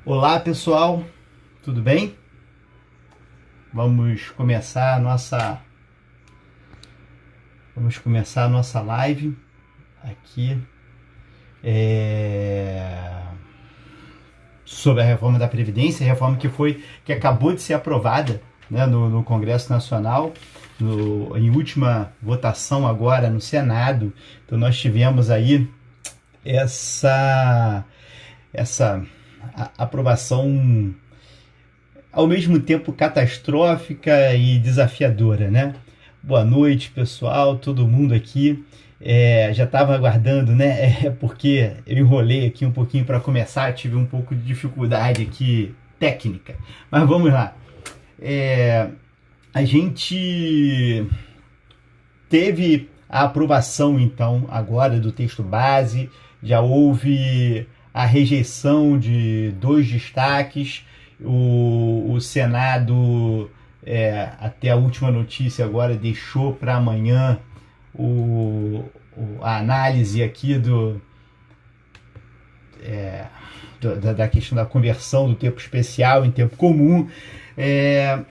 Olá pessoal, tudo bem? Vamos começar a nossa live aqui sobre a reforma da Previdência, reforma que acabou de ser aprovada, né, no Congresso Nacional, em última votação agora no Senado. Então nós tivemos aí essa, essa aprovação ao mesmo tempo catastrófica e desafiadora, né? Boa noite, pessoal, todo mundo aqui. Já estava aguardando, né? Porque eu enrolei aqui um pouquinho para começar, tive um pouco de dificuldade aqui técnica. Mas vamos lá. A gente teve a aprovação, então, agora do texto base, já houve a rejeição de dois destaques. O Senado, até a última notícia agora, deixou para amanhã a análise aqui da questão da conversão do tempo especial em tempo comum.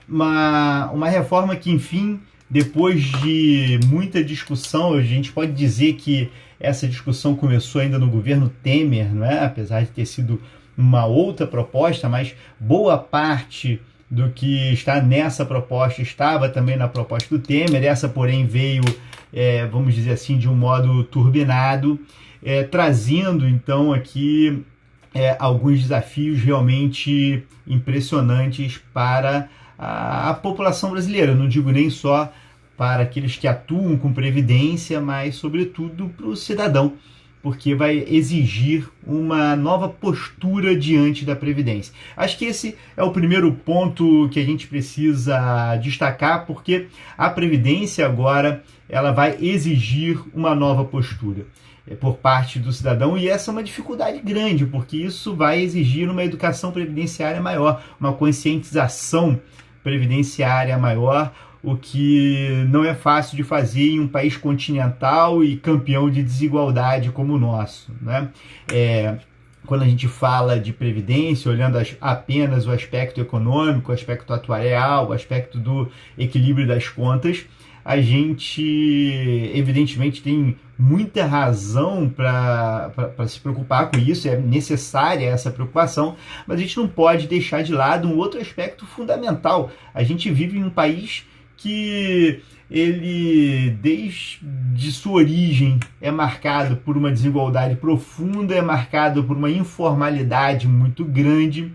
Uma reforma que, enfim, depois de muita discussão, a gente pode dizer que essa discussão começou ainda no governo Temer, não é? Apesar de ter sido uma outra proposta, mas boa parte do que está nessa proposta estava também na proposta do Temer. Essa, porém, veio, vamos dizer assim, de um modo turbinado, trazendo então aqui alguns desafios realmente impressionantes para a população brasileira. Eu não digo nem só para aqueles que atuam com previdência, mas sobretudo para o cidadão, porque vai exigir uma nova postura diante da Previdência. Acho que esse é o primeiro ponto que a gente precisa destacar, porque a Previdência agora ela vai exigir uma nova postura por parte do cidadão, e essa é uma dificuldade grande, porque isso vai exigir uma educação previdenciária maior, uma conscientização previdenciária maior, o que não é fácil de fazer em um país continental e campeão de desigualdade como o nosso, né? Quando a gente fala de previdência, olhando apenas o aspecto econômico, o aspecto atuarial, o aspecto do equilíbrio das contas, a gente evidentemente tem muita razão para se preocupar com isso, é necessária essa preocupação, mas a gente não pode deixar de lado um outro aspecto fundamental. A gente vive em um país que ele, desde sua origem, é marcado por uma desigualdade profunda, é marcado por uma informalidade muito grande,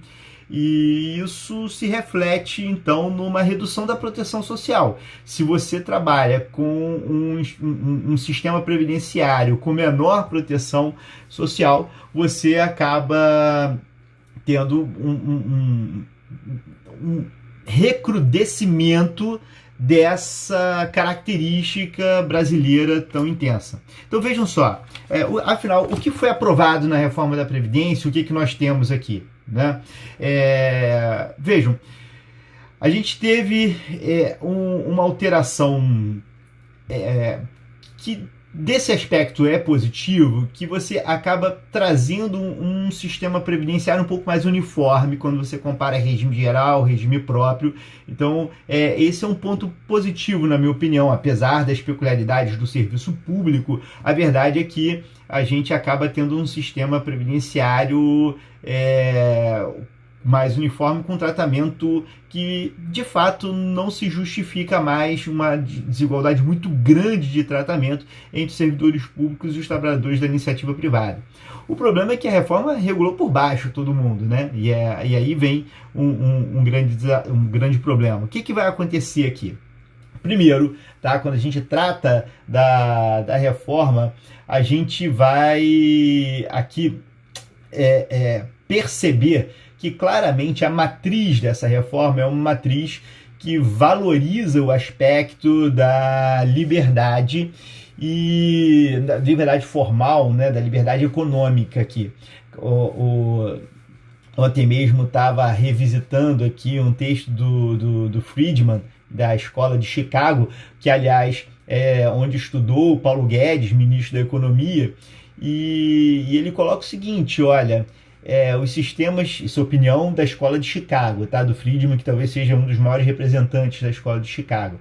e isso se reflete, então, numa redução da proteção social. Se você trabalha com um sistema previdenciário com menor proteção social, você acaba tendo um recrudescimento dessa característica brasileira tão intensa. Então vejam só, afinal, o que foi aprovado na reforma da Previdência, o que nós temos aqui, né? Vejam, a gente teve uma alteração que desse aspecto é positivo, que você acaba trazendo um sistema previdenciário um pouco mais uniforme quando você compara regime geral, regime próprio. Então, esse é um ponto positivo, na minha opinião. Apesar das peculiaridades do serviço público, a verdade é que a gente acaba tendo um sistema previdenciário mais uniforme, com tratamento que, de fato, não se justifica mais uma desigualdade muito grande de tratamento entre os servidores públicos e os trabalhadores da iniciativa privada. O problema é que a reforma regulou por baixo todo mundo, né? E aí vem um grande problema. O que vai acontecer aqui? Primeiro, tá? Quando a gente trata da reforma, a gente vai aqui perceber que claramente a matriz dessa reforma é uma matriz que valoriza o aspecto da liberdade e da liberdade formal, né, da liberdade econômica aqui. Ontem mesmo estava revisitando aqui um texto do Friedman, da Escola de Chicago, que, aliás, é onde estudou o Paulo Guedes, ministro da Economia, e ele coloca o seguinte: olha, os sistemas, isso é opinião da escola de Chicago, tá? Do Friedman, que talvez seja um dos maiores representantes da escola de Chicago.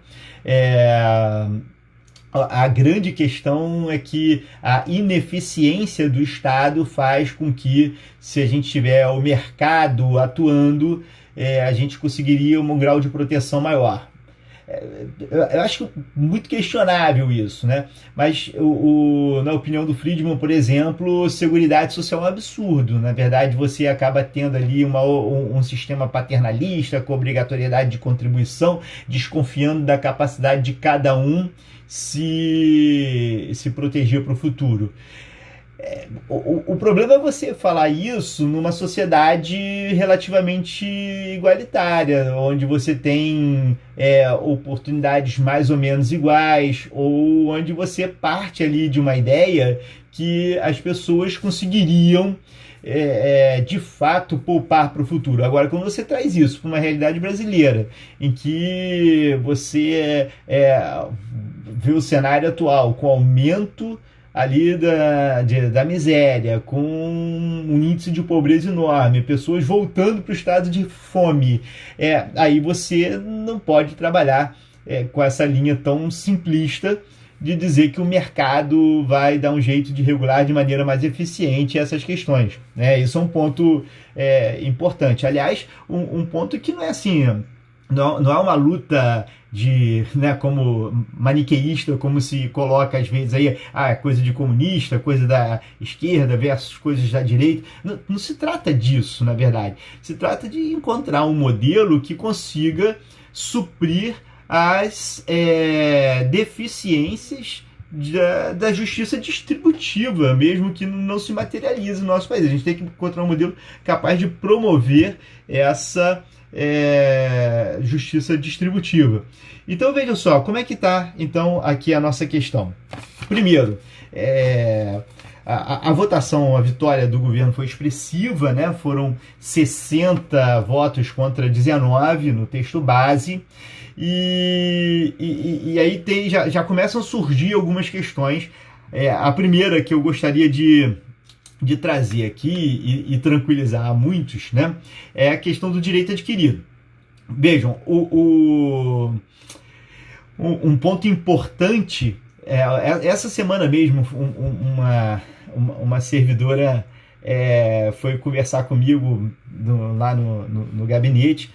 A grande questão é que a ineficiência do Estado faz com que, se a gente tiver o mercado atuando, a gente conseguiria um grau de proteção maior. Eu acho muito questionável isso, né? Mas na opinião do Friedman, por exemplo, Seguridade Social é um absurdo. Na verdade, você acaba tendo ali um sistema paternalista com obrigatoriedade de contribuição, desconfiando da capacidade de cada um se proteger para o futuro. O problema é você falar isso numa sociedade relativamente igualitária, onde você tem oportunidades mais ou menos iguais, ou onde você parte ali de uma ideia que as pessoas conseguiriam de fato poupar para o futuro. Agora, quando você traz isso para uma realidade brasileira, em que você vê o cenário atual com aumento ali da miséria, com um índice de pobreza enorme, pessoas voltando para o estado de fome, aí você não pode trabalhar com essa linha tão simplista de dizer que o mercado vai dar um jeito de regular de maneira mais eficiente essas questões, né? Isso é um ponto importante. Aliás, um ponto que não é assim, não é uma luta como maniqueísta, como se coloca às vezes aí, coisa de comunista, coisa da esquerda versus coisas da direita. Não se trata disso, na verdade. Se trata de encontrar um modelo que consiga suprir as deficiências da justiça distributiva, mesmo que não se materialize no nosso país. A gente tem que encontrar um modelo capaz de promover essa justiça distributiva. Então vejam só, como é que está então aqui a nossa questão. Primeiro, a votação, a vitória do governo foi expressiva, né? Foram 60 votos contra 19 no texto base, e aí já começam a surgir algumas questões. A primeira que eu gostaria de trazer aqui e tranquilizar a muitos, né, é a questão do direito adquirido. Vejam, um ponto importante, essa semana mesmo, uma servidora foi conversar comigo lá no gabinete,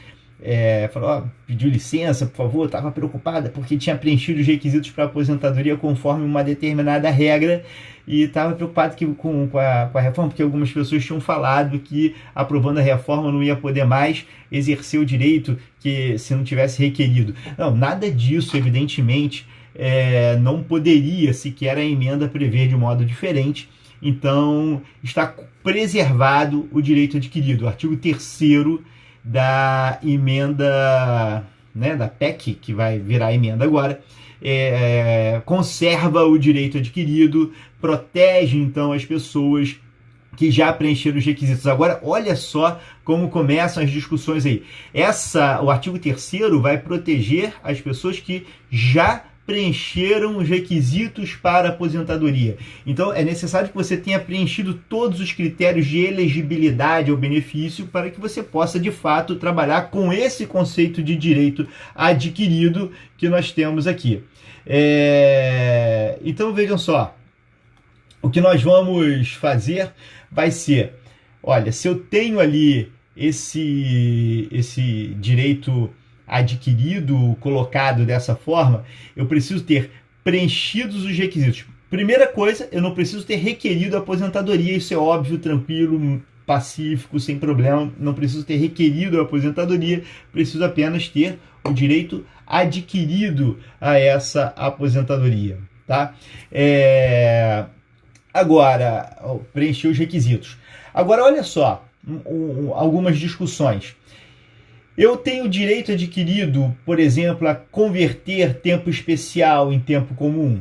falou, pediu licença, por favor, estava preocupada porque tinha preenchido os requisitos para aposentadoria conforme uma determinada regra e estava preocupado com a reforma, porque algumas pessoas tinham falado que aprovando a reforma não ia poder mais exercer o direito que se não tivesse requerido. Não, nada disso, evidentemente, não poderia sequer a emenda prever de modo diferente. Então, está preservado o direito adquirido. O artigo 3º da emenda, né, da PEC, que vai virar emenda agora, conserva o direito adquirido, protege então as pessoas que já preencheram os requisitos. Agora, olha só como começam as discussões aí. O artigo 3º vai proteger as pessoas que já preencheram os requisitos para aposentadoria. Então, é necessário que você tenha preenchido todos os critérios de elegibilidade ao benefício para que você possa, de fato, trabalhar com esse conceito de direito adquirido que nós temos aqui. Então, vejam só. O que nós vamos fazer vai ser, olha, se eu tenho ali esse direito adquirido, colocado dessa forma, eu preciso ter preenchidos os requisitos. Primeira coisa, eu não preciso ter requerido a aposentadoria, isso é óbvio, tranquilo, pacífico, sem problema, não preciso ter requerido a aposentadoria, preciso apenas ter o direito adquirido a essa aposentadoria, tá? Agora, preencher os requisitos. Agora, olha só, algumas discussões. Eu tenho direito adquirido, por exemplo, a converter tempo especial em tempo comum,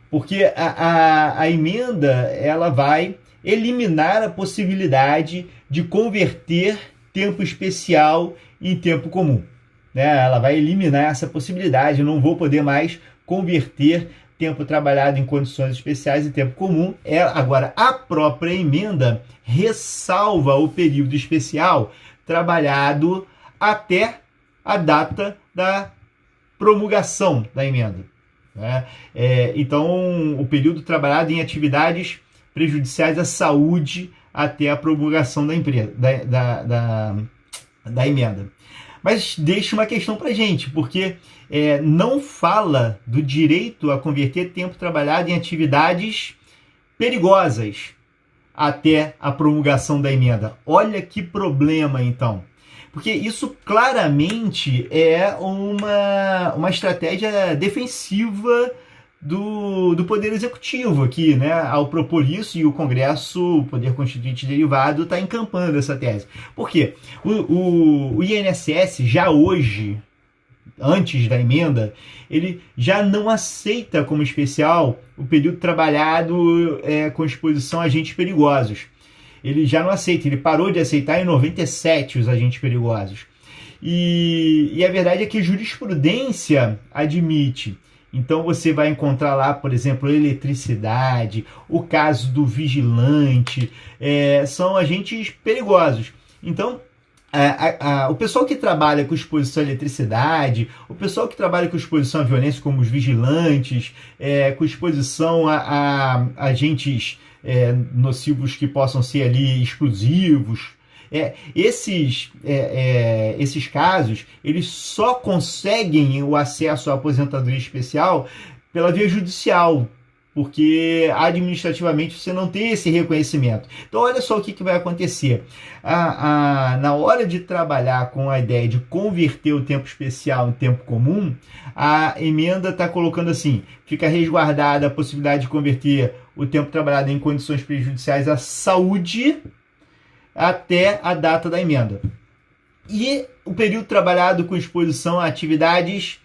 porque a emenda ela vai eliminar a possibilidade de converter tempo especial em tempo comum, né? Ela vai eliminar essa possibilidade, eu não vou poder mais converter tempo trabalhado em condições especiais e tempo comum. Agora, a própria emenda ressalva o período especial trabalhado até a data da promulgação da emenda, né? Então, o período trabalhado em atividades prejudiciais à saúde até a promulgação da emenda. Mas deixa uma questão para a gente, porque não fala do direito a converter tempo trabalhado em atividades perigosas até a promulgação da emenda. Olha que problema, então. Porque isso claramente é uma estratégia defensiva do Poder Executivo aqui, né? Ao propor isso, e o Congresso, o Poder Constituinte derivado, está encampando essa tese. Por quê? O INSS, já hoje, antes da emenda, ele já não aceita como especial o período trabalhado com exposição a agentes perigosos. Ele já não aceita, ele parou de aceitar em 97 os agentes perigosos. E a verdade é que a jurisprudência admite. Então você vai encontrar lá, por exemplo, eletricidade, o caso do vigilante, são agentes perigosos. Então, o pessoal que trabalha com exposição à eletricidade, o pessoal que trabalha com exposição à violência, como os vigilantes, com exposição a agentes nocivos que possam ser ali explosivos, esses casos, eles só conseguem o acesso à aposentadoria especial pela via judicial, porque administrativamente você não tem esse reconhecimento. Então olha só o que vai acontecer. Na hora de trabalhar com a ideia de converter o tempo especial em tempo comum, a emenda está colocando assim: fica resguardada a possibilidade de converter o tempo trabalhado em condições prejudiciais à saúde até a data da emenda. E o período trabalhado com exposição a atividades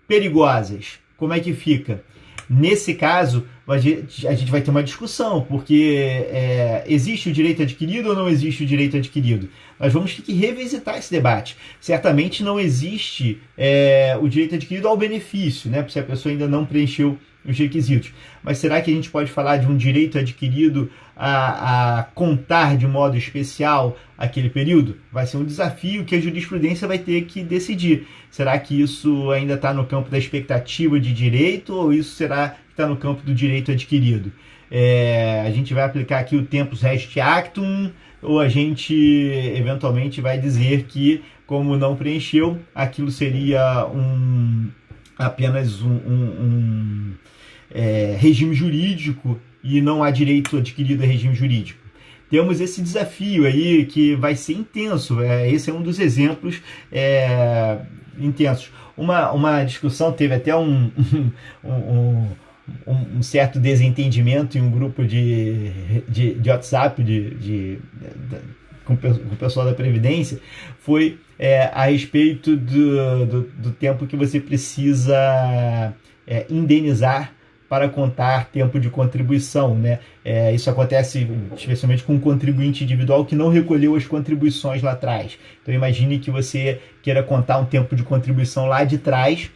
perigosas, como é que fica? Nesse caso, a gente vai ter uma discussão, porque existe o direito adquirido ou não existe o direito adquirido? Nós vamos ter que revisitar esse debate. Certamente não existe o direito adquirido ao benefício, né? Se a pessoa ainda não preencheu os requisitos. Mas será que a gente pode falar de um direito adquirido a contar de modo especial aquele período? Vai ser um desafio que a jurisprudência vai ter que decidir. Será que isso ainda está no campo da expectativa de direito ou isso será que está no campo do direito adquirido? A gente vai aplicar aqui o tempus regit actum ou a gente eventualmente vai dizer que, como não preencheu, aquilo seria apenas um regime jurídico e não há direito adquirido a regime jurídico. Temos esse desafio aí que vai ser intenso. Esse é um dos exemplos intensos. Uma discussão, teve até um certo desentendimento em um grupo de WhatsApp com o pessoal da Previdência, foi a respeito do tempo que você precisa indenizar para contar tempo de contribuição, né? Isso acontece especialmente com um contribuinte individual que não recolheu as contribuições lá atrás. Então imagine que você queira contar um tempo de contribuição lá de trás,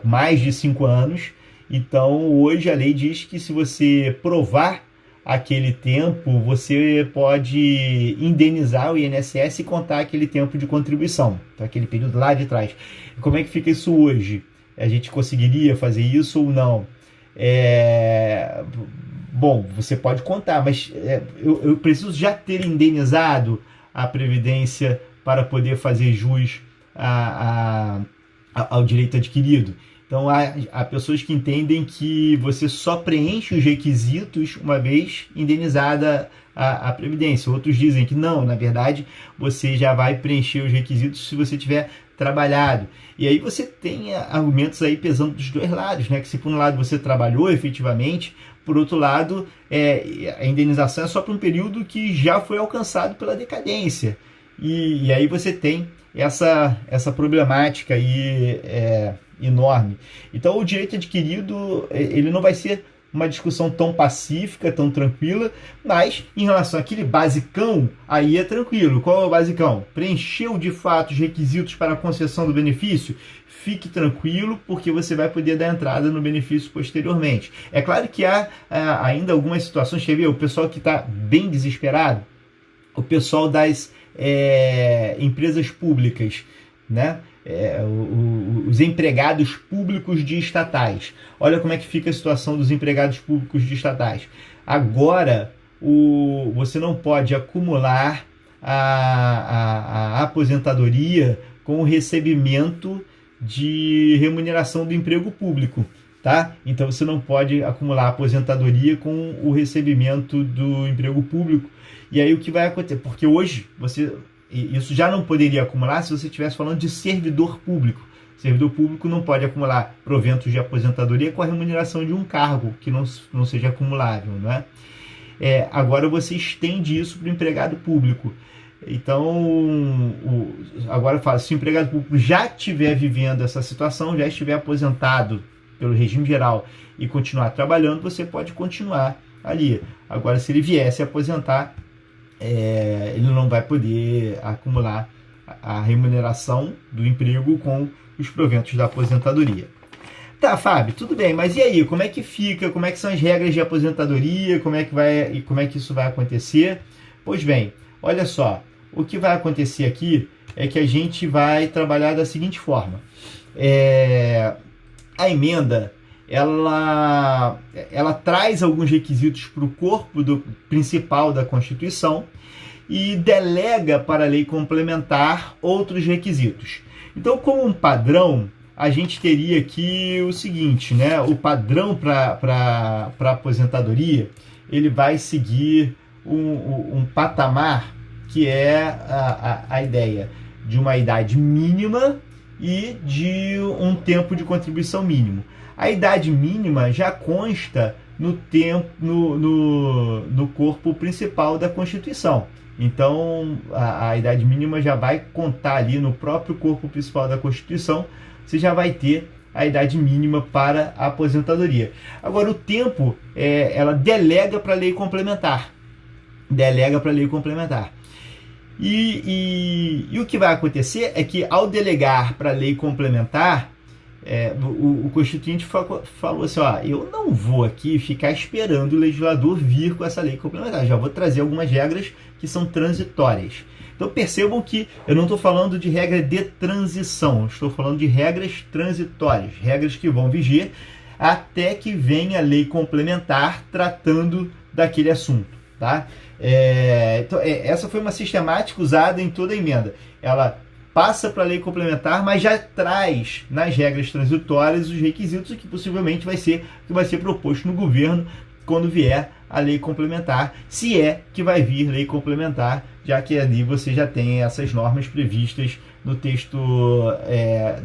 mais de 5 anos. Então hoje a lei diz que se você provar aquele tempo, você pode indenizar o INSS e contar aquele tempo de contribuição, então, aquele período lá de trás. Como é que fica isso hoje? A gente conseguiria fazer isso ou não? Bom, você pode contar, mas eu preciso já ter indenizado a Previdência para poder fazer jus ao direito adquirido. Então, há pessoas que entendem que você só preenche os requisitos uma vez indenizada a Previdência. Outros dizem que não, na verdade, você já vai preencher os requisitos se você tiver trabalhado. E aí você tem argumentos aí pesando dos dois lados, né? Que se por um lado você trabalhou efetivamente, por outro lado, a indenização é só para um período que já foi alcançado pela decadência. E aí você tem essa problemática aí enorme. Então o direito adquirido ele não vai ser uma discussão tão pacífica, tão tranquila, mas em relação àquele basicão, aí é tranquilo. Qual é o basicão? Preencheu de fato os requisitos para a concessão do benefício? Fique tranquilo, porque você vai poder dar entrada no benefício posteriormente. É claro que há ainda algumas situações, quer ver, o pessoal que está bem desesperado, o pessoal das empresas públicas, né? Os empregados públicos de estatais. Olha como é que fica a situação dos empregados públicos de estatais. Agora, você não pode acumular a aposentadoria com o recebimento de remuneração do emprego público, tá? Então você não pode acumular aposentadoria com o recebimento do emprego público. E aí o que vai acontecer? Porque hoje isso já não poderia acumular se você estivesse falando de servidor público. Servidor público não pode acumular proventos de aposentadoria com a remuneração de um cargo que não seja acumulável, não é? Agora você estende isso para o empregado público. Então, agora eu falo, se o empregado público já estiver vivendo essa situação, já estiver aposentado pelo regime geral e continuar trabalhando, você pode continuar ali. Agora, se ele viesse a aposentar, ele não vai poder acumular a remuneração do emprego com os proventos da aposentadoria. Tá, Fábio, tudo bem, mas e aí, como é que fica? Como é que são as regras de aposentadoria? Como é que isso vai acontecer? Pois bem, olha só, o que vai acontecer aqui é que a gente vai trabalhar da seguinte forma. A emenda, ela traz alguns requisitos para o corpo principal da Constituição e delega para a lei complementar outros requisitos. Então, como um padrão, a gente teria aqui o seguinte, né? O padrão para aposentadoria, ele vai seguir um patamar que é a ideia de uma idade mínima e de um tempo de contribuição mínimo. A idade mínima já consta no corpo principal da Constituição. Então, a idade mínima já vai contar ali no próprio corpo principal da Constituição. Você já vai ter a idade mínima para a aposentadoria. Agora, o tempo, ela delega para a lei complementar. Delega para a lei complementar. E o que vai acontecer é que, ao delegar para a lei complementar, o Constituinte falou assim, eu não vou aqui ficar esperando o legislador vir com essa lei complementar, já vou trazer algumas regras que são transitórias. Então percebam que eu não estou falando de regra de transição, estou falando de regras transitórias, regras que vão vigir até que venha a lei complementar tratando daquele assunto, tá? Então, essa foi uma sistemática usada em toda a emenda. Ela passa para a lei complementar, mas já traz nas regras transitórias os requisitos que possivelmente vai ser proposto no governo quando vier a lei complementar, se é que vai vir lei complementar, já que ali você já tem essas normas previstas no texto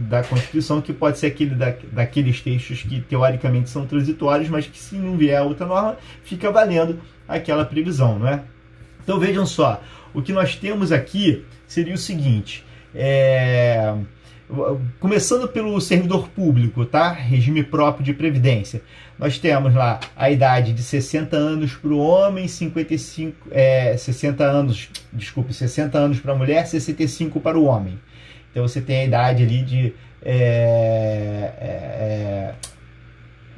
da Constituição, que pode ser aquele daqueles textos que teoricamente são transitórios, mas que se não vier outra norma, fica valendo aquela previsão, não é? Então vejam só, o que nós temos aqui seria o seguinte, começando pelo servidor público, tá? Regime próprio de previdência. Nós temos lá a idade de 60 anos para o homem, 60 anos para a mulher, 65 para o homem. Então você tem a idade ali de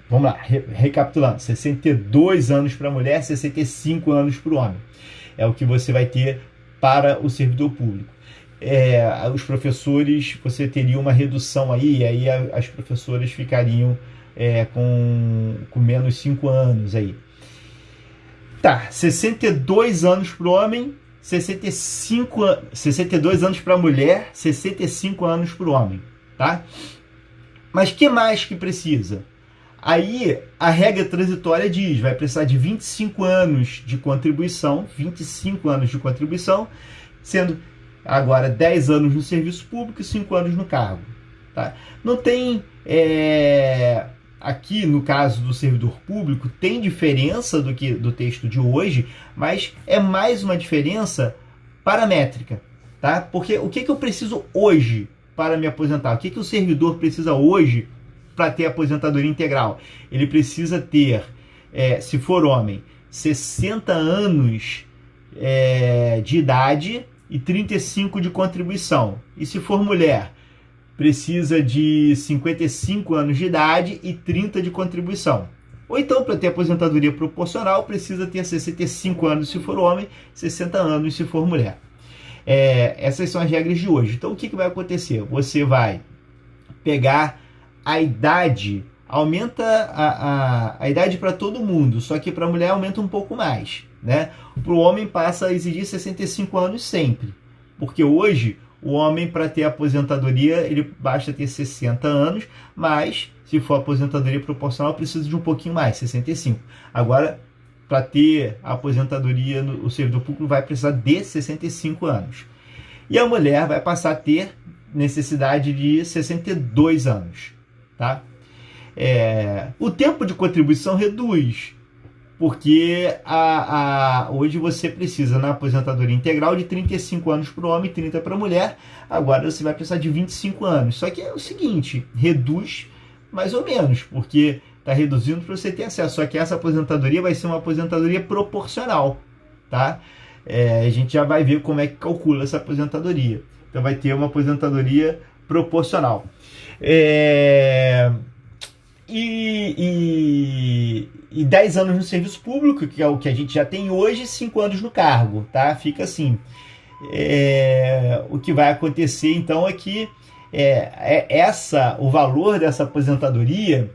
vamos lá, recapitulando, 62 anos para a mulher, 65 anos para o homem. É o que você vai ter para o servidor público. Os professores, você teria uma redução aí, e aí as professoras ficariam com menos 5 anos aí. Tá, 62 anos para o homem, 62 anos para a mulher, 65 anos para o homem, tá? Mas que mais que precisa? Aí a regra transitória diz, vai precisar de 25 anos de contribuição, 25 anos de contribuição, sendo agora 10 anos no serviço público e 5 anos no cargo. Tá? Não tem, aqui no caso do servidor público, tem diferença do texto de hoje, mas é mais uma diferença paramétrica. Tá? Porque o que eu preciso hoje para me aposentar? O que o servidor precisa hoje para ter aposentadoria integral? Ele precisa ter se for homem, 60 anos de idade e 35 de contribuição. E se for mulher, precisa de 55 anos de idade e 30 de contribuição. Ou então, para ter aposentadoria proporcional, precisa ter 65 anos se for homem, 60 anos se for mulher. Essas são as regras de hoje. Então, o que vai acontecer? Você vai pegar a idade, aumenta a idade para todo mundo, só que para a mulher aumenta um pouco mais, né? Para o homem passa a exigir 65 anos sempre, porque hoje o homem, para ter aposentadoria, ele basta ter 60 anos, mas se for aposentadoria proporcional precisa de um pouquinho mais, 65. Agora, para ter a aposentadoria, o servidor público vai precisar de 65 anos. E a mulher vai passar a ter necessidade de 62 anos. Tá? O tempo de contribuição reduz, porque hoje você precisa, na aposentadoria integral, de 35 anos para o homem e 30 para a mulher. Agora você vai precisar de 25 anos. Só que é o seguinte, reduz mais ou menos, porque está reduzindo para você ter acesso. Só que essa aposentadoria vai ser uma aposentadoria proporcional. Tá? A gente já vai ver como é que calcula essa aposentadoria. Então vai ter uma aposentadoria proporcional. E 10 anos no serviço público, que é o que a gente já tem hoje, 5 anos no cargo, tá? Fica assim. O que vai acontecer então é que o valor dessa aposentadoria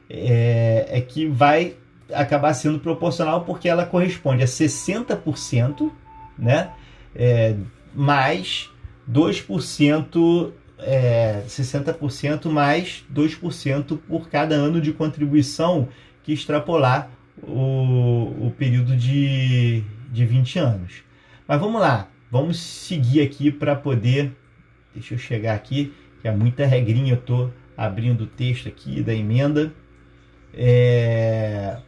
é que vai acabar sendo proporcional, porque ela corresponde a 60%, né? Mais 2%, 60% mais 2% por cada ano de contribuição que extrapolar o período de 20 anos. Mas vamos lá, vamos seguir aqui para poder... Deixa eu chegar aqui, que é muita regrinha, eu estou abrindo o texto aqui da emenda,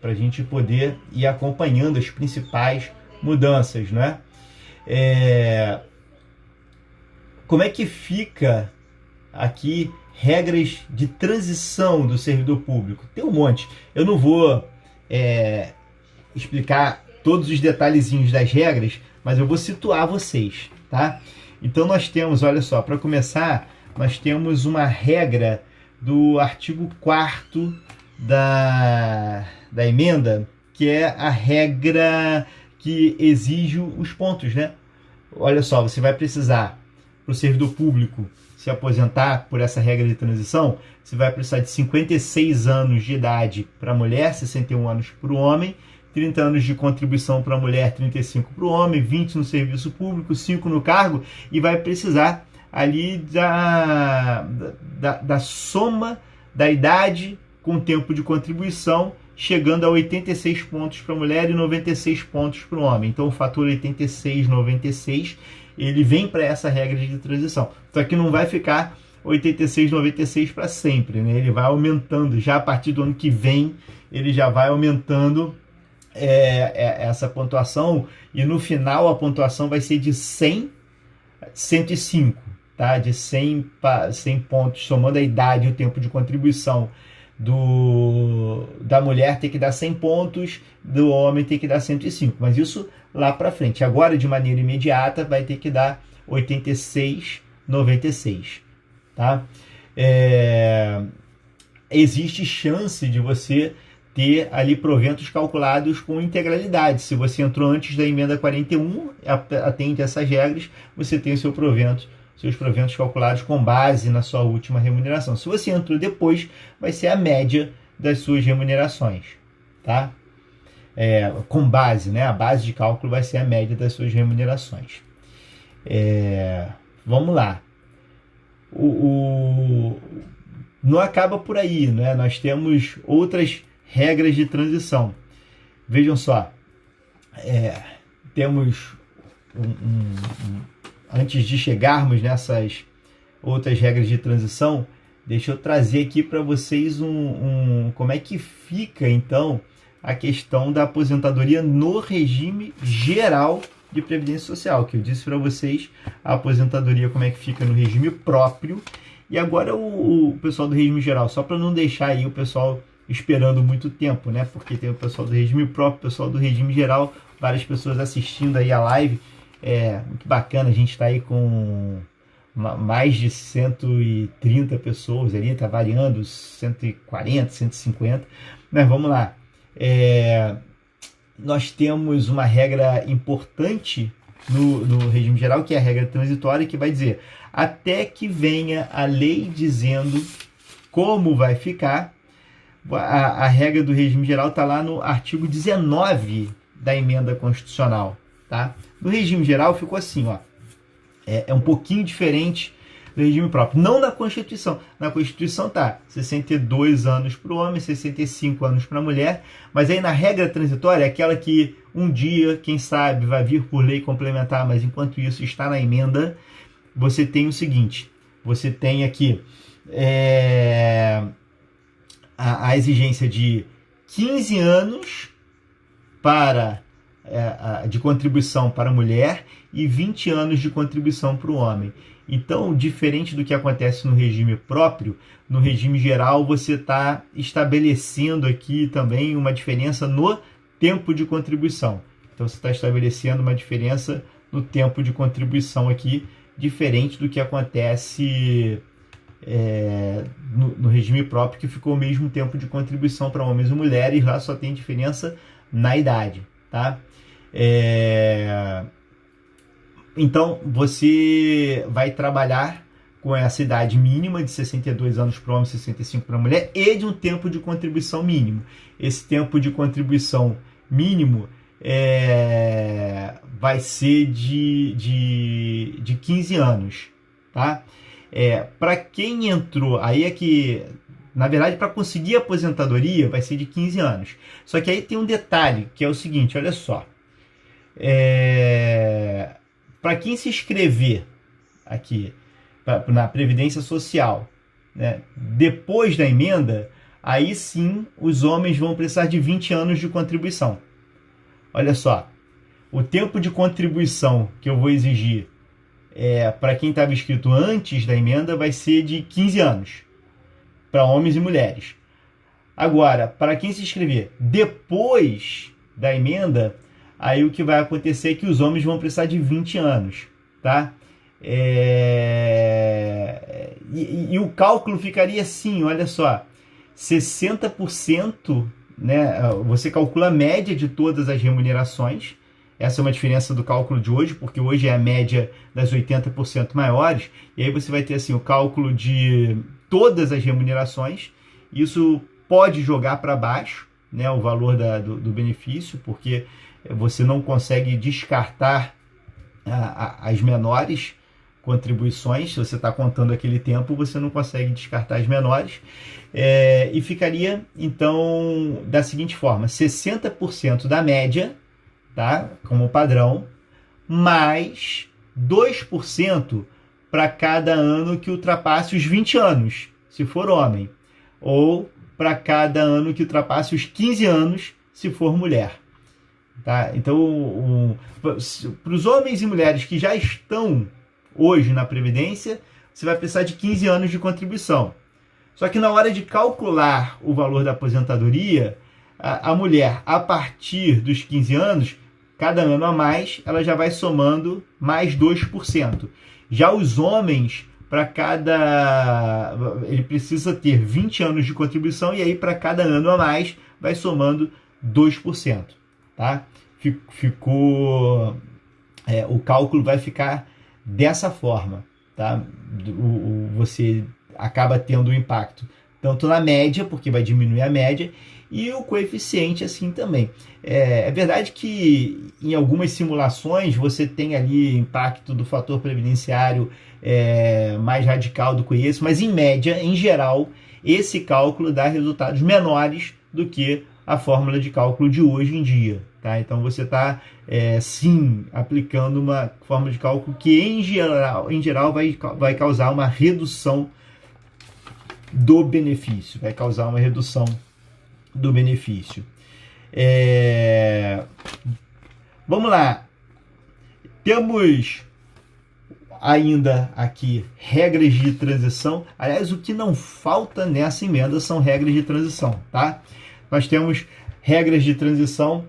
para a gente poder ir acompanhando as principais mudanças, né? Como é que fica aqui regras de transição do servidor público? Tem um monte. Eu não vou explicar todos os detalhezinhos das regras, mas eu vou situar vocês, tá? Então nós temos, olha só, para começar, nós temos uma regra do artigo 4º da emenda, que é a regra que exige os pontos, né? Olha só, você vai precisar, para o servidor público se aposentar por essa regra de transição, você vai precisar de 56 anos de idade para a mulher, 61 anos para o homem, 30 anos de contribuição para a mulher, 35 para o homem, 20 no serviço público, 5 no cargo, e vai precisar ali da soma da idade com o tempo de contribuição, chegando a 86 pontos para a mulher e 96 pontos para o homem. Então o fator 86, 96, ele vem para essa regra de transição. Só que não vai ficar 86, 96 para sempre, né? Ele vai aumentando, já a partir do ano que vem, ele já vai aumentando essa pontuação, e no final a pontuação vai ser de 100 a 105, tá? De 100 pontos, somando a idade e o tempo de contribuição da mulher tem que dar 100 pontos, do homem tem que dar 105, mas isso lá para frente. Agora, de maneira imediata, vai ter que dar 86, 96, tá? Existe chance de você ter ali proventos calculados com integralidade. Se você entrou antes da emenda 41, atende a essas regras, você tem seus proventos calculados com base na sua última remuneração. Se você entrou depois, vai ser a média das suas remunerações, tá? Com base, né? A base de cálculo vai ser a média das suas remunerações. Vamos lá. Não acaba por aí, né? Nós temos outras regras de transição. Vejam só, temos antes de chegarmos nessas outras regras de transição, deixa eu trazer aqui para vocês como é que fica então a questão da aposentadoria no regime geral de previdência social, que eu disse para vocês a aposentadoria como é que fica no regime próprio, e agora o pessoal do regime geral, só para não deixar aí o pessoal esperando muito tempo, né? Porque tem o pessoal do regime próprio, o pessoal do regime geral, várias pessoas assistindo aí a live. Muito bacana, a gente está aí com mais de 130 pessoas ali, está variando 140, 150. Mas vamos lá. Nós temos uma regra importante no regime geral, que é a regra transitória, que vai dizer: até que venha a lei dizendo como vai ficar. A regra do regime geral está lá no artigo 19 da emenda constitucional. Tá? No regime geral ficou assim, ó. É um pouquinho diferente do regime próprio. Não na Constituição. Na Constituição tá 62 anos para o homem, 65 anos para a mulher. Mas aí na regra transitória, é aquela que um dia, quem sabe, vai vir por lei complementar, mas enquanto isso está na emenda, você tem o seguinte: você tem aqui a exigência de 15 anos de contribuição para a mulher e 20 anos de contribuição para o homem. Então, diferente do que acontece no regime próprio, no regime geral você está estabelecendo aqui também uma diferença no tempo de contribuição. Então, você está estabelecendo uma diferença no tempo de contribuição aqui, diferente do que acontece no regime próprio, que ficou o mesmo tempo de contribuição para homens e mulheres. Lá só tem diferença na idade. Tá? Então, você vai trabalhar com essa idade mínima de 62 anos para o homem, 65 para a mulher, e de um tempo de contribuição mínimo. Esse tempo de contribuição mínimo vai ser de 15 anos. Tá? Para quem entrou, aí é que, na verdade, para conseguir a aposentadoria vai ser de 15 anos. Só que aí tem um detalhe, que é o seguinte, olha só. Para quem se inscrever aqui na Previdência Social, né, depois da emenda, aí sim os homens vão precisar de 20 anos de contribuição. Olha só, o tempo de contribuição que eu vou exigir para quem estava inscrito antes da emenda vai ser de 15 anos, para homens e mulheres. Agora, para quem se inscrever depois da emenda, aí o que vai acontecer é que os homens vão precisar de 20 anos. Tá? E o cálculo ficaria assim, olha só, 60%, né, você calcula a média de todas as remunerações. Essa é uma diferença do cálculo de hoje, porque hoje é a média das 80% maiores, e aí você vai ter assim, o cálculo de todas as remunerações. Isso pode jogar para baixo, né, o valor do benefício, porque você não consegue descartar as menores contribuições. Se você está contando aquele tempo, você não consegue descartar as menores. E ficaria, então, da seguinte forma: 60% da média, tá, como padrão, mais 2% para cada ano que ultrapasse os 20 anos, se for homem, ou para cada ano que ultrapasse os 15 anos, se for mulher. Tá? Então, para os homens e mulheres que já estão hoje na Previdência, você vai precisar de 15 anos de contribuição. Só que na hora de calcular o valor da aposentadoria, a mulher, a partir dos 15 anos, cada ano a mais, ela já vai somando mais 2%. Já os homens, ele precisa ter 20 anos de contribuição, e aí para cada ano a mais vai somando 2%. Tá? O cálculo vai ficar dessa forma. Tá? Você acaba tendo um impacto tanto na média, porque vai diminuir a média, e o coeficiente assim também. É verdade que em algumas simulações você tem ali impacto do fator previdenciário mais radical do que esse, mas em média, em geral, esse cálculo dá resultados menores do que a fórmula de cálculo de hoje em dia. Tá? Então você está sim aplicando uma fórmula de cálculo que em geral vai causar uma redução do benefício, vai causar uma redução do benefício. Vamos lá. Temos ainda aqui regras de transição. Aliás, o que não falta nessa emenda são regras de transição, tá? Nós temos regras de transição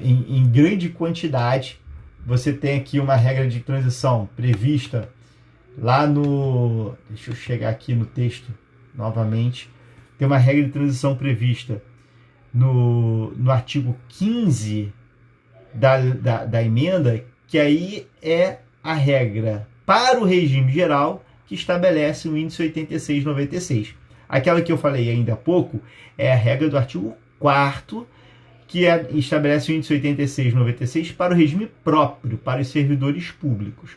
em grande quantidade. Você tem aqui uma regra de transição prevista lá no... Deixa eu chegar aqui no texto novamente. Tem uma regra de transição prevista no artigo 15 da emenda, que aí é a regra para o regime geral que estabelece o índice 86,96. Aquela que eu falei ainda há pouco é a regra do artigo 4º, que estabelece o índice 86,96 para o regime próprio, para os servidores públicos.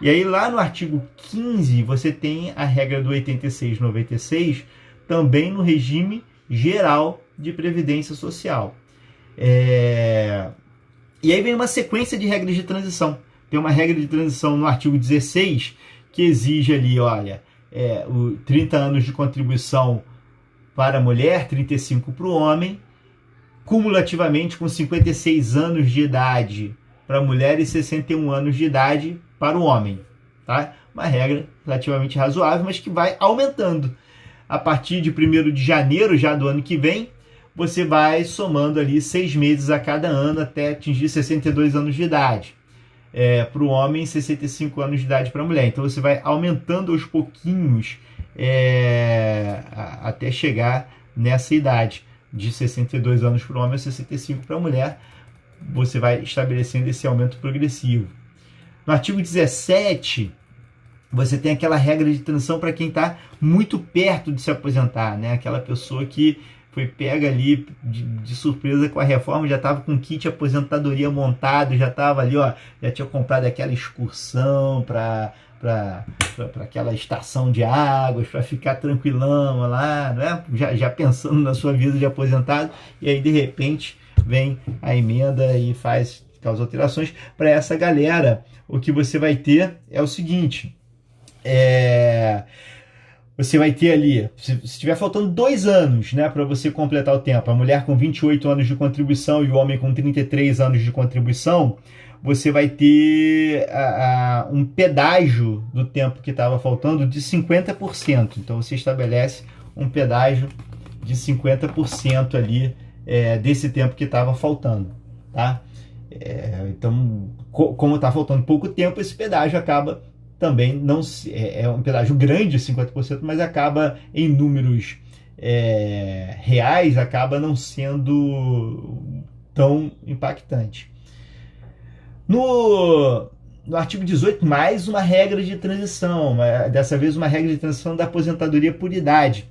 E aí lá no artigo 15 você tem a regra do 86,96 também no regime geral de previdência social. E aí vem uma sequência de regras de transição. Tem uma regra de transição no artigo 16 que exige ali, olha, 30 anos de contribuição para a mulher, 35 para o homem, cumulativamente com 56 anos de idade para a mulher e 61 anos de idade para o homem. Tá? Uma regra relativamente razoável, mas que vai aumentando. A partir de 1º de janeiro já do ano que vem, você vai somando ali 6 meses a cada ano até atingir 62 anos de idade. Para o homem, 65 anos de idade para a mulher. Então você vai aumentando aos pouquinhos até chegar nessa idade de 62 anos para o homem e 65 para a mulher. Você vai estabelecendo esse aumento progressivo. No artigo 17, você tem aquela regra de transição para quem está muito perto de se aposentar, né? Aquela pessoa que foi pega ali de surpresa com a reforma, já estava com kit aposentadoria montado, já estava ali, ó, já tinha comprado aquela excursão para aquela estação de águas, para ficar tranquilão lá, né? já pensando na sua vida de aposentado, e aí de repente vem a emenda e causa alterações. Para essa galera, o que você vai ter é o seguinte, você vai ter ali, se estiver faltando 2 anos, né, para você completar o tempo, a mulher com 28 anos de contribuição e o homem com 33 anos de contribuição, você vai ter um pedágio do tempo que estava faltando de 50%. Então você estabelece um pedágio de 50% ali desse tempo que estava faltando. Tá? Então, como está faltando pouco tempo, esse pedágio acaba também não é um pedágio grande, 50%, mas acaba em números reais, acaba não sendo tão impactante. No artigo 18, mais uma regra de transição, dessa vez uma regra de transição da aposentadoria por idade.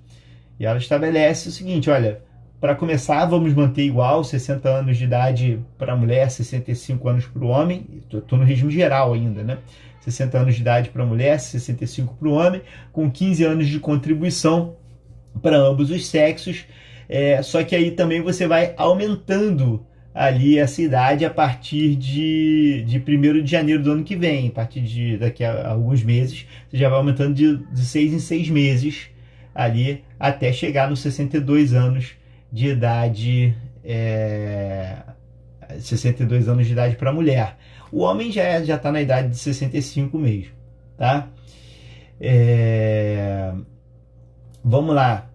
E ela estabelece o seguinte, olha, para começar, vamos manter igual, 60 anos de idade para a mulher, 65 anos para o homem, estou no regime geral ainda, né? 60 anos de idade para a mulher, 65 para o homem, com 15 anos de contribuição para ambos os sexos, só que aí também você vai aumentando ali essa idade a partir de 1º de janeiro do ano que vem. A partir de daqui a alguns meses, você já vai aumentando de 6 em 6 meses ali até chegar nos 62 anos de idade, 62 anos de idade para a mulher. O homem já está na idade de 65 mesmo, tá? Vamos lá.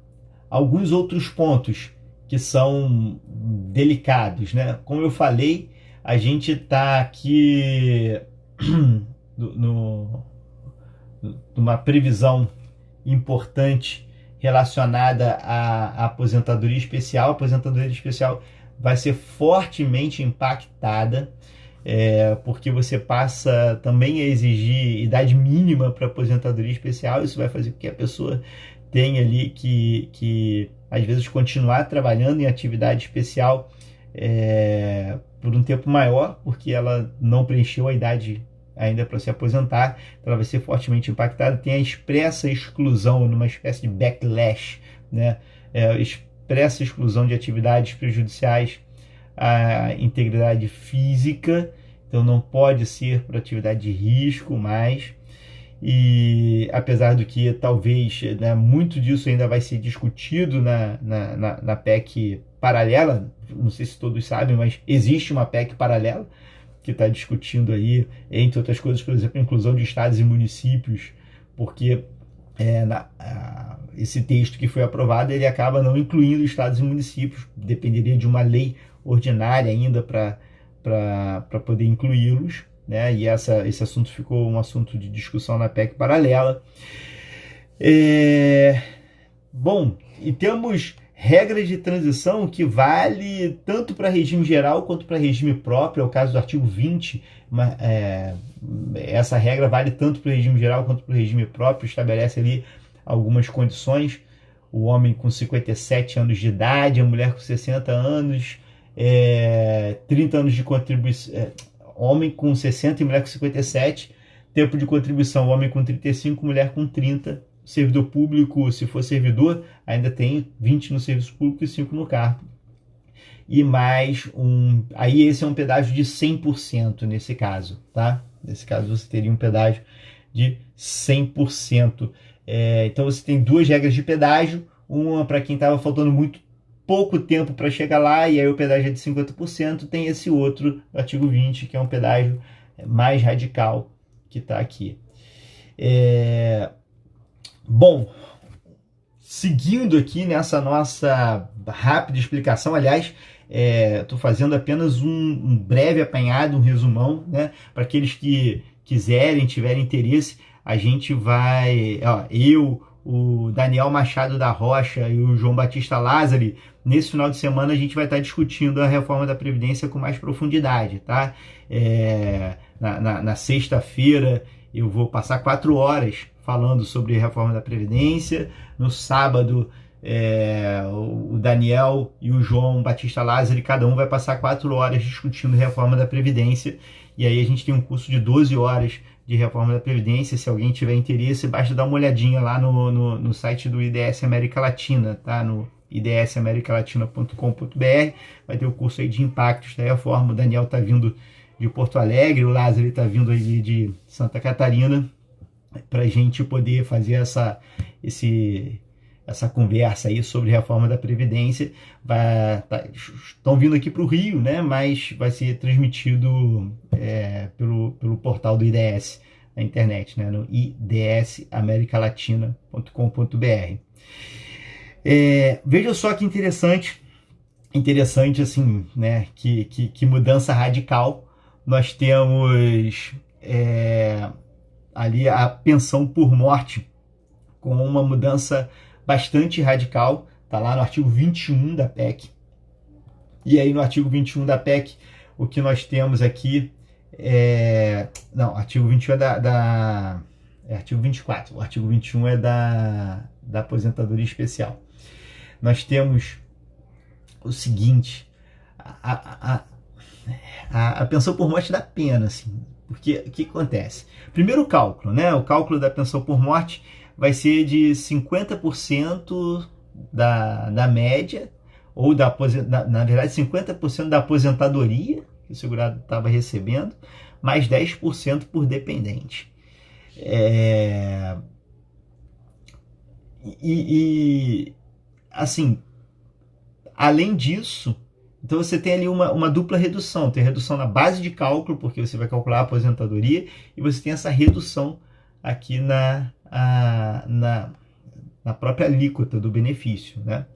Alguns outros pontos que são delicados, né? Como eu falei, a gente está aqui numa previsão importante relacionada à aposentadoria especial. A aposentadoria especial vai ser fortemente impactada, porque você passa também a exigir idade mínima para aposentadoria especial. Isso vai fazer com que a pessoa tenha ali que às vezes continuar trabalhando em atividade especial por um tempo maior, porque ela não preencheu a idade ainda para se aposentar. Então ela vai ser fortemente impactada. Tem a expressa exclusão, numa espécie de backlash, né? Expressa exclusão de atividades prejudiciais à integridade física, então não pode ser por atividade de risco mais. E apesar do que talvez, né, muito disso ainda vai ser discutido na PEC paralela, não sei se todos sabem, mas existe uma PEC paralela que está discutindo aí, entre outras coisas, por exemplo, a inclusão de estados e municípios, porque esse texto que foi aprovado, ele acaba não incluindo estados e municípios, dependeria de uma lei ordinária ainda para poder incluí-los, né? E esse assunto ficou um assunto de discussão na PEC paralela. Bom, e temos regras de transição que vale tanto para regime geral quanto para regime próprio, é o caso do artigo 20, essa regra vale tanto para o regime geral quanto para o regime próprio, estabelece ali algumas condições, o homem com 57 anos de idade, a mulher com 60 anos, 30 anos de contribuição, homem com 60 e mulher com 57, tempo de contribuição, homem com 35, mulher com 30, servidor público, se for servidor, ainda tem 20 no serviço público e 5 no cargo. E mais aí esse é um pedágio de 100% nesse caso, tá? Nesse caso você teria um pedágio de 100%. Então você tem duas regras de pedágio, uma para quem estava faltando muito pouco tempo para chegar lá, e aí o pedágio é de 50%, tem esse outro, artigo 20, que é um pedágio mais radical, que está aqui. Bom, seguindo aqui nessa nossa rápida explicação, aliás, estou fazendo apenas um breve apanhado, um resumão, né? Para aqueles que quiserem, tiverem interesse, a gente vai, eu, o Daniel Machado da Rocha e o João Batista Lázari, nesse final de semana a gente vai estar discutindo a reforma da Previdência com mais profundidade, tá? Na sexta-feira eu vou passar 4 horas falando sobre a reforma da Previdência. No sábado, o Daniel e o João Batista Lázari, cada um vai passar 4 horas discutindo a reforma da Previdência. E aí a gente tem um curso de 12 horas de reforma da Previdência. Se alguém tiver interesse, basta dar uma olhadinha lá no site do IDS América Latina, tá? No idsamericalatina.com.br. Vai ter o curso aí de impactos da reforma. O Daniel está vindo de Porto Alegre, o Lázaro está vindo aí de Santa Catarina, para a gente poder fazer essa conversa aí sobre reforma da Previdência. Estão vindo aqui para o Rio, né? Mas vai ser transmitido pelo portal do IDS na internet, né? No idsamericalatina.com.br. Veja só que interessante assim, né? Que mudança radical. Nós temos ali a pensão por morte com uma mudança bastante radical, está lá no artigo 21 da PEC. E aí no artigo 21 da PEC, o que nós temos aqui artigo 21 artigo 24, o artigo 21 é da aposentadoria especial. Nós temos o seguinte, a pensão por morte dá pena, assim, porque o que acontece? Primeiro o cálculo, né? O cálculo da pensão por morte vai ser de 50% da média, ou na verdade 50% da aposentadoria que o segurado estava recebendo, mais 10% por dependente. Assim, além disso, então você tem ali uma dupla redução. Tem a redução na base de cálculo, porque você vai calcular a aposentadoria, e você tem essa redução aqui na própria alíquota do benefício, né?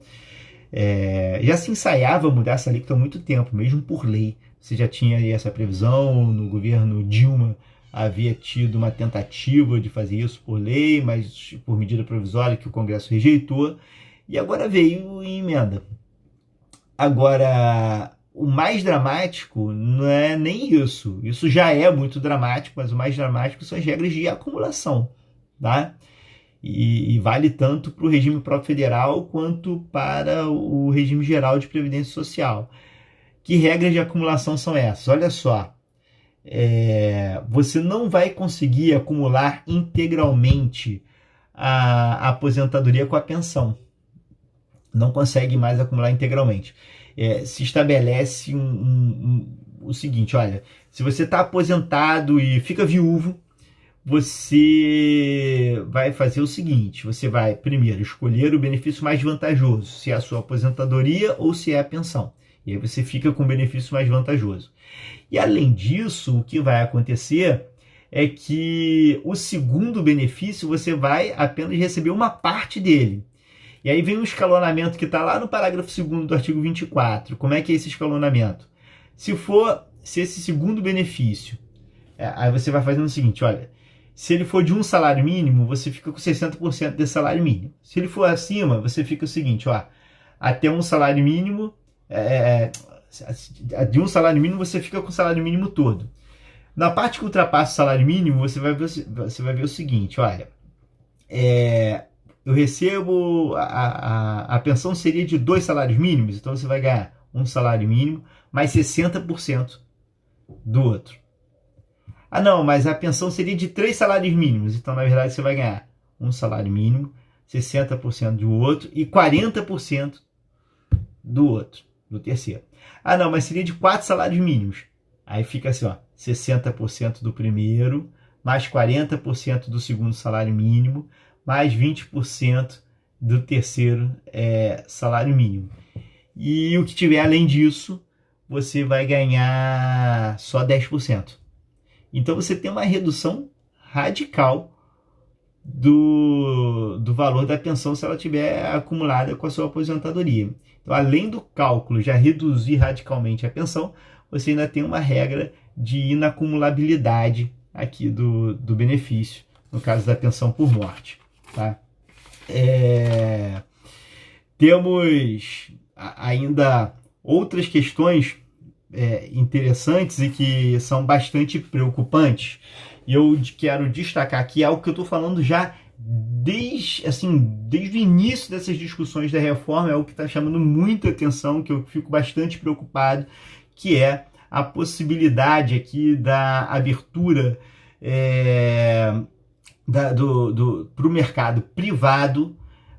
Já se ensaiava mudar essa alíquota há muito tempo, mesmo por lei. Você já tinha aí essa previsão, no governo Dilma havia tido uma tentativa de fazer isso por lei, mas por medida provisória que o Congresso rejeitou, e agora veio em emenda. Agora, o mais dramático não é nem isso. Isso já é muito dramático, mas o mais dramático são as regras de acumulação, tá? E vale tanto para o regime próprio federal quanto para o regime geral de previdência social. Que regras de acumulação são essas? Olha só, você não vai conseguir acumular integralmente a aposentadoria com a pensão. Não consegue mais acumular integralmente. Se estabelece o seguinte, olha, se você está aposentado e fica viúvo, você vai fazer o seguinte, você vai primeiro escolher o benefício mais vantajoso, se é a sua aposentadoria ou se é a pensão. E aí você fica com um benefício mais vantajoso. E além disso, o que vai acontecer é que o segundo benefício você vai apenas receber uma parte dele. E aí vem o escalonamento que está lá no parágrafo 2º do artigo 24. Como é que é esse escalonamento? Se esse segundo benefício, aí você vai fazendo o seguinte, olha, se ele for de um salário mínimo, você fica com 60% desse salário mínimo. Se ele for acima, você fica o seguinte, ó, até um salário mínimo, de um salário mínimo você fica com o salário mínimo todo. Na parte que ultrapassa o salário mínimo, você vai ver o seguinte, olha, eu recebo, a pensão seria de 2 salários mínimos, então você vai ganhar um salário mínimo mais 60% do outro. Ah não, mas a pensão seria de 3 salários mínimos, então na verdade você vai ganhar um salário mínimo, 60% do outro e 40% do outro, do terceiro. Ah não, mas seria de 4 salários mínimos. Aí fica assim, ó, 60% do primeiro, mais 40% do segundo salário mínimo, mais 20% do terceiro salário mínimo. E o que tiver além disso, você vai ganhar só 10%. Então você tem uma redução radical do valor da pensão se ela tiver acumulada com a sua aposentadoria. Então, além do cálculo já reduzir radicalmente a pensão, você ainda tem uma regra de inacumulabilidade aqui do benefício, no caso da pensão por morte. Tá? Temos ainda outras questões interessantes e que são bastante preocupantes. E eu quero destacar aqui algo que eu estou falando já desde o início dessas discussões da reforma, é o que está chamando muita atenção, que eu fico bastante preocupado, que é a possibilidade aqui da abertura para o mercado privado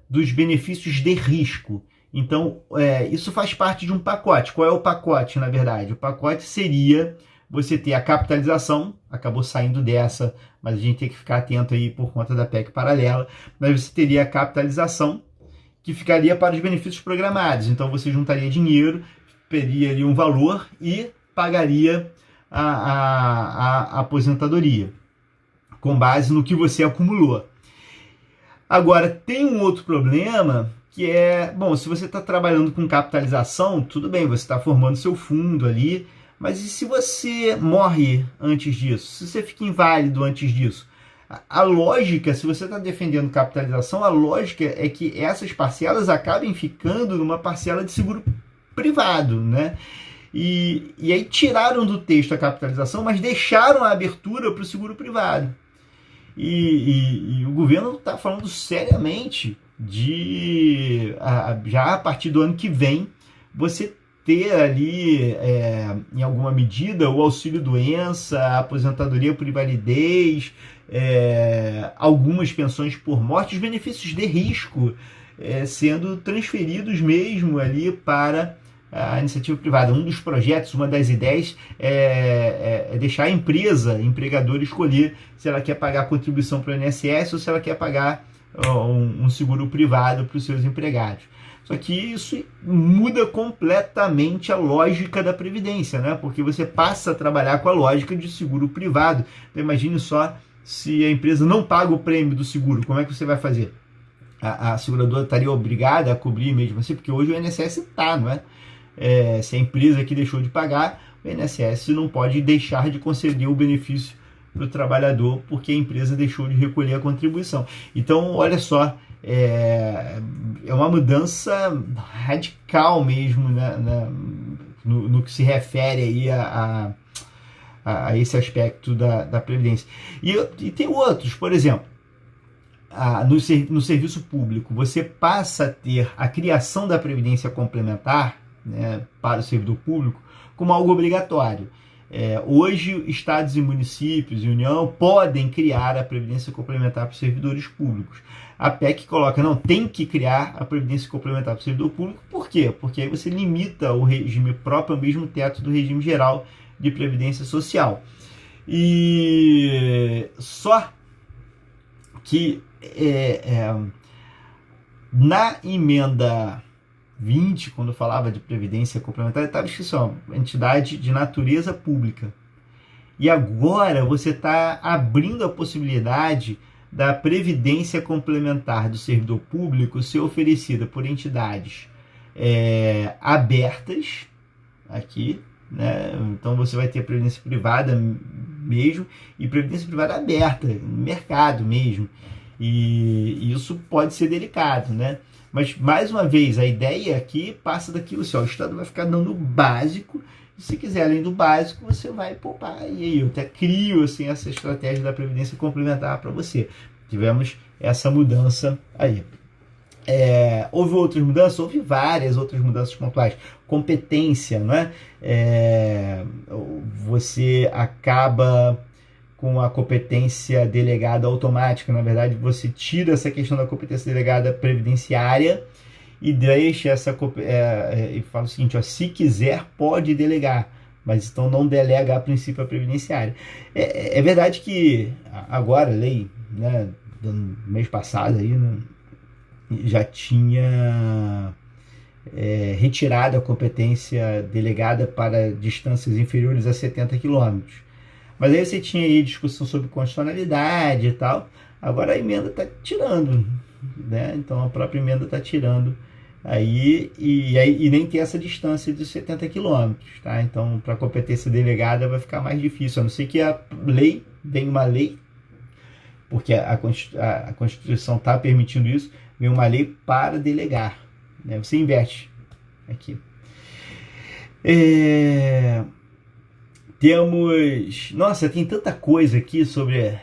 dos benefícios de risco. Então, isso faz parte de um pacote. Qual é o pacote, na verdade? O pacote seria você ter a capitalização, acabou saindo dessa, mas a gente tem que ficar atento aí por conta da PEC paralela, mas você teria a capitalização que ficaria para os benefícios programados. Então, você juntaria dinheiro, teria ali um valor e pagaria a aposentadoria, com base no que você acumulou. Agora, tem um outro problema, que bom, se você está trabalhando com capitalização, tudo bem, você está formando seu fundo ali, mas e se você morre antes disso? Se você fica inválido antes disso? A lógica, se você está defendendo capitalização, a lógica é que essas parcelas acabem ficando numa parcela de seguro privado, né? E aí tiraram do texto a capitalização, mas deixaram a abertura para o seguro privado. E o governo está falando seriamente de, já a partir do ano que vem, você ter ali, em alguma medida, o auxílio-doença, a aposentadoria por invalidez, algumas pensões por morte, os benefícios de risco sendo transferidos mesmo ali para a iniciativa privada. Um dos projetos, uma das ideias é deixar a empresa, empregador, escolher se ela quer pagar contribuição para o INSS ou se ela quer pagar um seguro privado para os seus empregados. Só que isso muda completamente a lógica da Previdência, né? Porque você passa a trabalhar com a lógica de seguro privado. Então, imagine só se a empresa não paga o prêmio do seguro, como é que você vai fazer? A seguradora estaria obrigada a cobrir mesmo assim, porque hoje o INSS está, não é? Se a empresa que deixou de pagar, o INSS não pode deixar de conceder o benefício para o trabalhador porque a empresa deixou de recolher a contribuição. Então, olha só, é uma mudança radical mesmo, né, no que se refere aí a esse aspecto da Previdência. E tem outros, por exemplo, no serviço público, você passa a ter a criação da Previdência Complementar, né, para o servidor público como algo obrigatório. Hoje, estados e municípios e União podem criar a Previdência Complementar para os servidores públicos. A PEC coloca, não, tem que criar a Previdência Complementar para o servidor público. Por quê? Porque aí você limita o regime próprio ao mesmo teto do regime geral de Previdência Social. E só que na emenda 20, quando falava de previdência complementar, estava escrito assim, entidade de natureza pública. E agora você está abrindo a possibilidade da previdência complementar do servidor público ser oferecida por entidades abertas aqui, né? Então você vai ter previdência privada mesmo e previdência privada aberta, no mercado mesmo. E isso pode ser delicado, né? Mas, mais uma vez, a ideia aqui passa daquilo assim, o Estado vai ficar dando o básico, e se quiser além do básico, você vai poupar. E aí eu até crio assim, essa estratégia da previdência complementar para você. Tivemos essa mudança aí. Houve outras mudanças? Houve várias outras mudanças pontuais. Competência, não é? Você acaba com a competência delegada automática. Na verdade, você tira essa questão da competência delegada previdenciária e deixa essa e fala o seguinte, se quiser pode delegar, mas então não delega a princípio a previdenciária. É verdade que agora a lei, né, do mês passado aí, né, já tinha retirado a competência delegada para distâncias inferiores a 70 quilômetros. Mas aí você tinha aí discussão sobre constitucionalidade e tal. Agora a emenda está tirando, né? Então a própria emenda está tirando aí e nem tem essa distância de 70 quilômetros, tá? Então para competência delegada vai ficar mais difícil, a não ser que a lei, venha uma lei, porque a Constituição está permitindo isso, vem uma lei para delegar, né? Você inverte aqui. Nossa, tem tanta coisa aqui sobre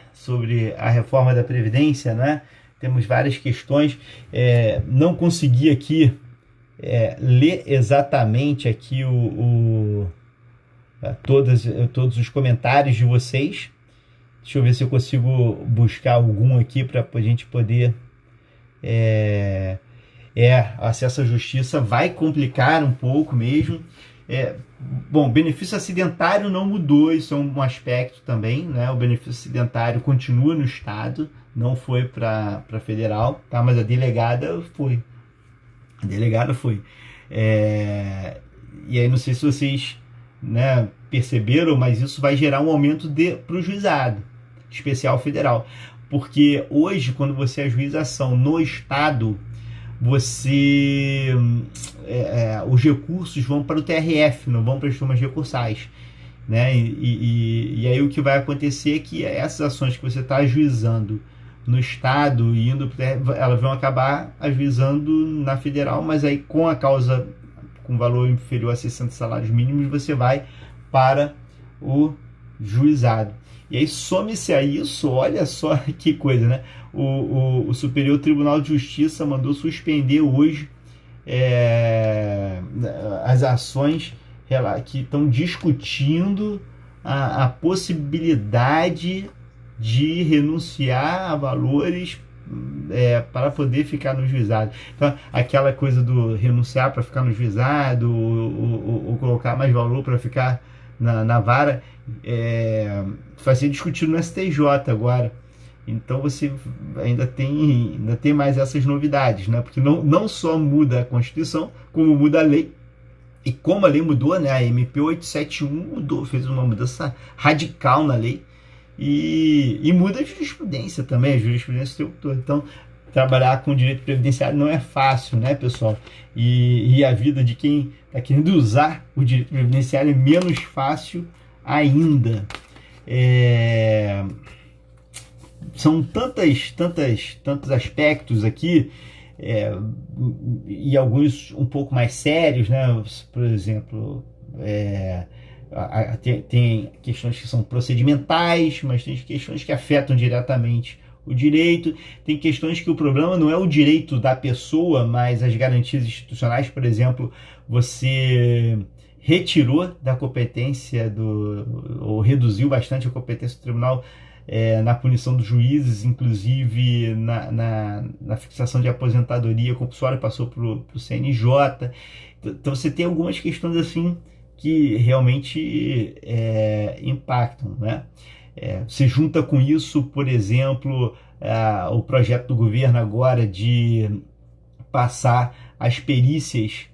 a reforma da Previdência, né? Temos várias questões. Não consegui aqui ler exatamente aqui todos os comentários de vocês. Deixa eu ver se eu consigo buscar algum aqui para a gente poder... acesso à justiça vai complicar um pouco mesmo. Bom, benefício acidentário não mudou, isso é um aspecto também, né? O benefício acidentário continua no Estado, não foi para federal, tá? Mas a delegada foi. E aí não sei se vocês, né, perceberam, mas isso vai gerar um aumento para o juizado especial federal. Porque hoje, quando você ajuiza ação no Estado, os recursos vão para o TRF, não vão para as turmas recursais, né? E aí o que vai acontecer é que essas ações que você está ajuizando no Estado e indo para o TRF, elas vão acabar ajuizando na federal, mas aí com a causa com valor inferior a 60 salários mínimos, você vai para o juizado. E aí some-se a isso, olha só que coisa, né? O Superior Tribunal de Justiça mandou suspender hoje as ações que estão discutindo a possibilidade de renunciar a valores para poder ficar no juizado. Então, aquela coisa do renunciar para ficar no juizado ou colocar mais valor para ficar na vara, vai ser discutido no STJ agora. Então você ainda tem mais essas novidades, né? Porque não só muda a Constituição, como muda a lei. E como a lei mudou, né? A MP 871 mudou, fez uma mudança radical na lei. E muda a jurisprudência também, a jurisprudência o tempo todo. Então, trabalhar com direito previdenciário não é fácil, né, pessoal? E a vida de quem está querendo usar o direito previdenciário é menos fácil ainda. São tantos aspectos aqui, e alguns um pouco mais sérios, né? Por exemplo, tem questões que são procedimentais, mas tem questões que afetam diretamente o direito, tem questões que o problema não é o direito da pessoa, mas as garantias institucionais. Por exemplo, você retirou da competência ou reduziu bastante a competência do tribunal na punição dos juízes, inclusive na fixação de aposentadoria compulsória, passou para o CNJ. Então você tem algumas questões assim que realmente impactam, né? Se junta com isso, por exemplo, o projeto do governo agora de passar as perícias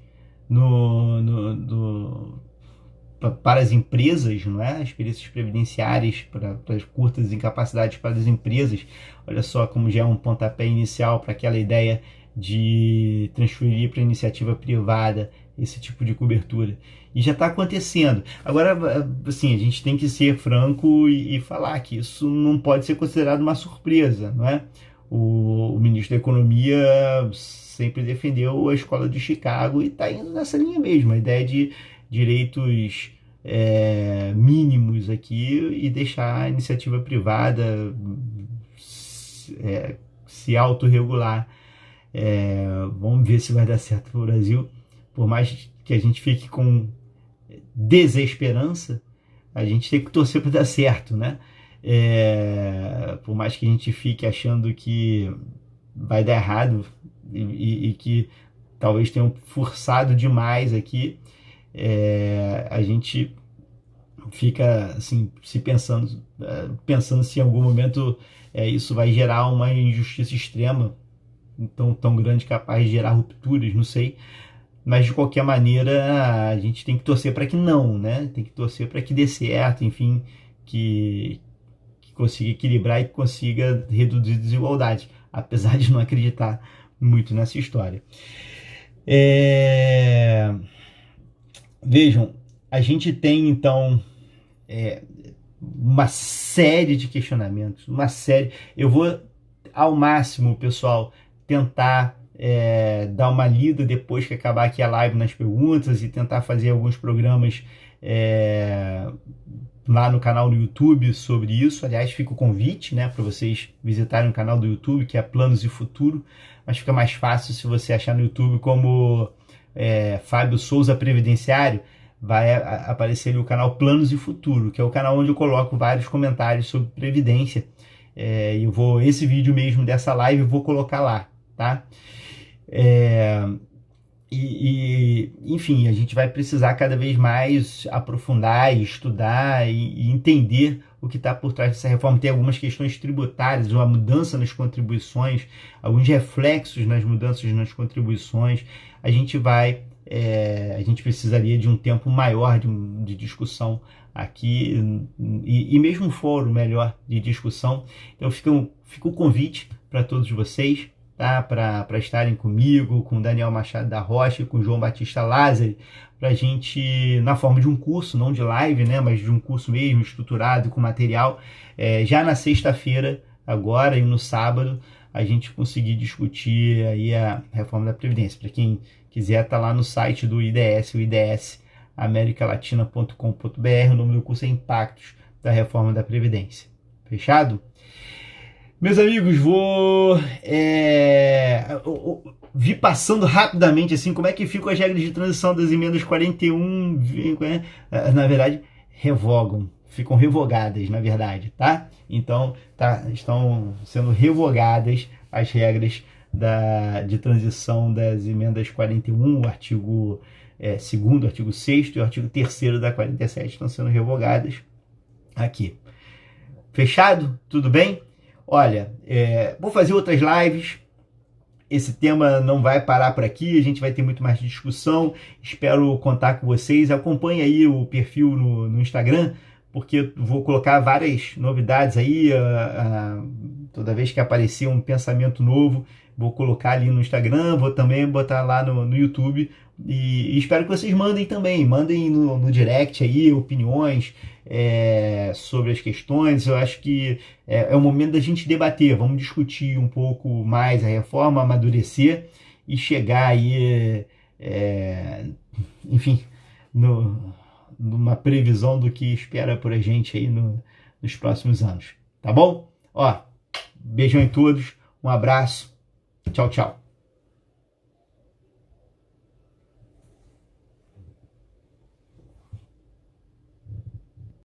para as empresas, não é? As perícias previdenciárias para as curtas incapacidades para as empresas. Olha só como já é um pontapé inicial para aquela ideia de transferir para a iniciativa privada esse tipo de cobertura. E já está acontecendo. Agora, assim, a gente tem que ser franco e falar que isso não pode ser considerado uma surpresa, não é? O ministro da Economia sempre defendeu a escola de Chicago e está indo nessa linha mesmo, a ideia de direitos mínimos aqui e deixar a iniciativa privada se autorregular. Vamos ver se vai dar certo para o Brasil. Por mais que a gente fique com desesperança, a gente tem que torcer para dar certo, né? Por mais que a gente fique achando que vai dar errado e que talvez tenham forçado demais aqui, a gente fica assim se pensando se em algum momento isso vai gerar uma injustiça extrema tão grande, capaz de gerar rupturas, não sei. Mas de qualquer maneira a gente tem que torcer para que não, né? Tem que torcer para que dê certo, enfim, que consiga equilibrar e que consiga reduzir desigualdade, apesar de não acreditar muito nessa história. Vejam, a gente tem então uma série de questionamentos, uma série. Eu vou ao máximo, pessoal, tentar dar uma lida depois que acabar aqui a live nas perguntas e tentar fazer alguns programas lá no canal do YouTube sobre isso. Aliás, fica o convite, né, para vocês visitarem o canal do YouTube, que é Planos e Futuro, mas fica mais fácil se você achar no YouTube como Fábio Souza Previdenciário. Vai aparecer ali o canal Planos e Futuro, que é o canal onde eu coloco vários comentários sobre previdência. Eu vou, esse vídeo mesmo dessa live eu vou colocar lá, tá? Enfim, a gente vai precisar cada vez mais aprofundar e estudar e entender o que está por trás dessa reforma. Tem algumas questões tributárias, uma mudança nas contribuições, alguns reflexos nas mudanças nas contribuições. A gente precisaria de um tempo maior de discussão aqui e mesmo um fórum melhor de discussão. Então fica o convite para todos vocês, tá? Para estarem comigo, com Daniel Machado da Rocha e com João Batista Lázari, para a gente, na forma de um curso, não de live, né, mas de um curso mesmo, estruturado, com material, já na sexta-feira, agora e no sábado, a gente conseguir discutir aí a reforma da Previdência. Para quem quiser, tá lá no site do IDS, o idsamericalatina.com.br, o nome do curso é Impactos da Reforma da Previdência. Fechado? Meus amigos, vi passando rapidamente assim como é que ficam as regras de transição das emendas 41, na verdade, ficam revogadas, na verdade, tá? Então, estão sendo revogadas as regras de transição das emendas 41, o artigo 2º, o artigo 6º e o artigo 3º da 47 estão sendo revogadas aqui. Fechado? Tudo bem? Olha, vou fazer outras lives. Esse tema não vai parar por aqui, a gente vai ter muito mais discussão. Espero contar com vocês. Acompanhe aí o perfil no Instagram, porque eu vou colocar várias novidades aí. Toda vez que aparecer um pensamento novo, vou colocar ali no Instagram, vou também botar lá no YouTube. E espero que vocês mandem no direct aí opiniões sobre as questões. Eu acho que é o momento da gente debater, vamos discutir um pouco mais a reforma, amadurecer e chegar aí, enfim, numa previsão do que espera por a gente aí nos próximos anos, tá bom? Beijão em todos, um abraço, tchau, tchau.